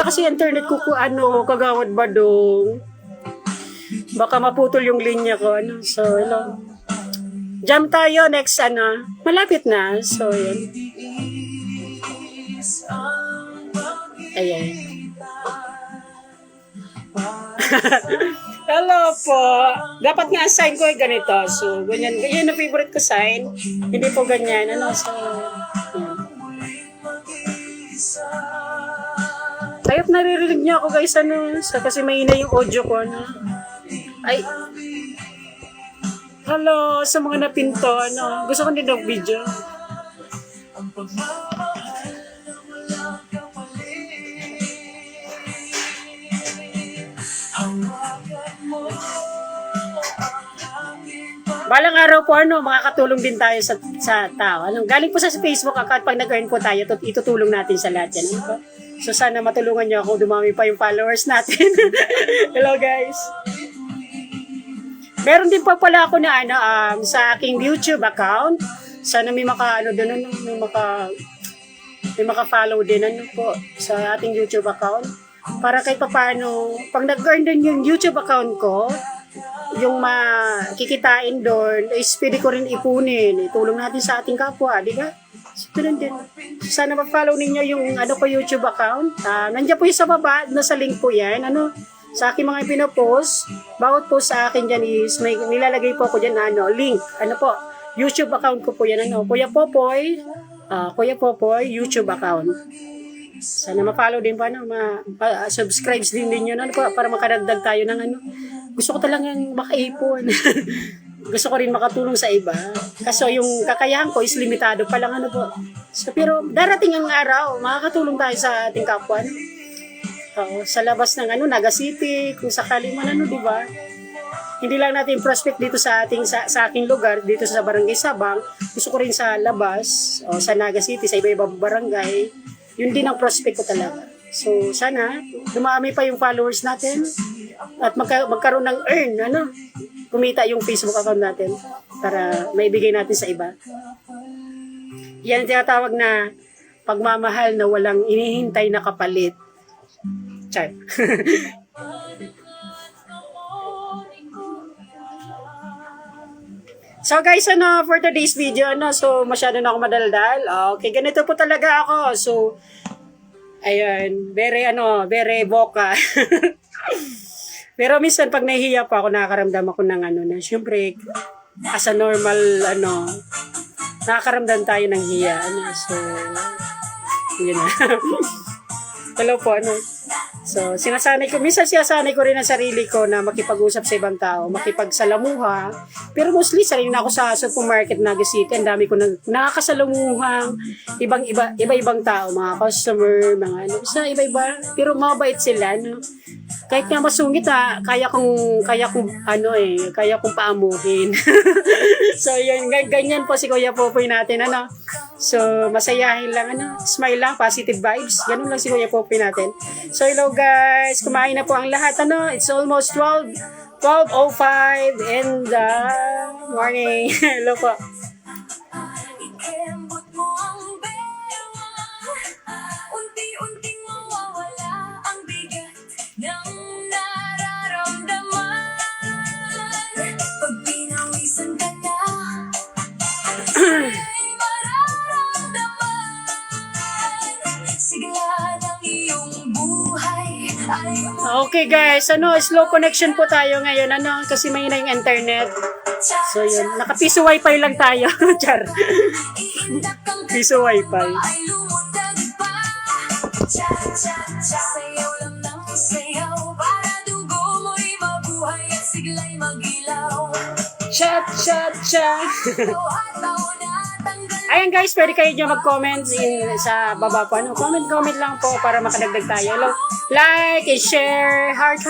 Kasi internet ko ano, kagawad ba dong? Baka maputol yung linya ko, ano. So, hello. Jam tayo next, ano. Malapit na. So, yan. Ayan. Hello po. Dapat nga sign ko ay ganito. So, ganyan. Ganyan na favorite ko sign. Hindi po ganyan. Ano, so, yan. Ayop, naririnig niyo ako guys, ano. So, kasi mahina yung audio ko, ano. Ay. Hello, sa mga napinto, ano. Gusto ko din ng video. Balang araw po, ano, makakatulong din tayo sa tao. Ano, galing po sa Facebook account, pag nag-earn po tayo, itutulong natin sa lahat yan. Ano po? So, sana matulungan niyo ako, dumami pa yung followers natin. Hello, guys. Meron din po pala ako na, ano, sa aking YouTube account. Sana may ano, doon, ano, may maka-follow din, ano po, sa ating YouTube account. Para kahit paano, pag nag-earn din yung YouTube account ko, yung makikitain doon, is pwede ko rin ipunin. Itulong natin sa ating kapwa, di ba? So, din. Sana ma-follow ninyo yung ano ko YouTube account. Nandiyan po yung sa baba, nasa link po yan. Ano, sa aking mga pinopost, bawat post sa akin dyan is, may nilalagay po ako dyan, ano, link. Ano po, YouTube account ko po yan. Ano, Kuya Popoy, YouTube account. Sana ma-follow din po, ano, subscribes din yun, ano po, para makadagdag tayo ng ano. Gusto ko talagang makaipon. Gusto ko rin makatulong sa iba. Kaso yung kakayahan ko is limitado pa lang, ano po. So, pero darating ang araw, makakatulong tayo sa ating kapwa. Sa labas ng ano, Naga City, kung sakali man, ano, di ba? Hindi lang natin prospect dito sa aking lugar, dito sa Barangay Sabang. Gusto ko rin sa labas, o sa Naga City, sa iba-ibang barangay. Yun din ang prospect ko talaga. So, sana, dumami pa yung followers natin at magkaroon ng earn, ano, kumita yung Facebook account natin para maibigay natin sa iba. Yan ang tinatawag na pagmamahal na walang inihintay na kapalit. Char. So guys, ano, for today's video, ano, so masyado na ako madaldal. Okay, ganito po talaga ako. So, ayan, very vocal. Pero minsan pag nahihiya pa ako, nakakaramdam ako ng ano na, syempre, as a normal, ano, nakakaramdam tayo ng hiya, ano, so, yun na. Hello po, ano. So, minsan sinasanay ko rin ang sarili ko na makipag-usap sa ibang tao, makipagsalamuha. Pero mostly, sarili na ako sa supermarket Naga City. Ang dami ko nakakasalamuhang iba-ibang tao, mga customer, mga ano, sa iba-iba. Pero mabait sila, no? Kahit nga masungit kaya kong paamuhin. So, yun, ganyan po si Kuya Popoy natin, ano. So, masayahin lang, ano, smile lang, positive vibes. Ganun lang si Kuya Popoy natin. So, hello guys, kumain na po ang lahat, ano. It's almost 12:05 in the morning. Hello po. Okay guys, ano, slow connection po tayo ngayon, ano, kasi may na yung internet. So yun, naka-piso wifi lang tayo. Char. Piso wifi. Chat, chat, chat. Ayan guys, pwede kayo dyan mag-comment sa baba po. Ano? Comment lang po para makadagdag tayo. Hello. Like and share. Heart.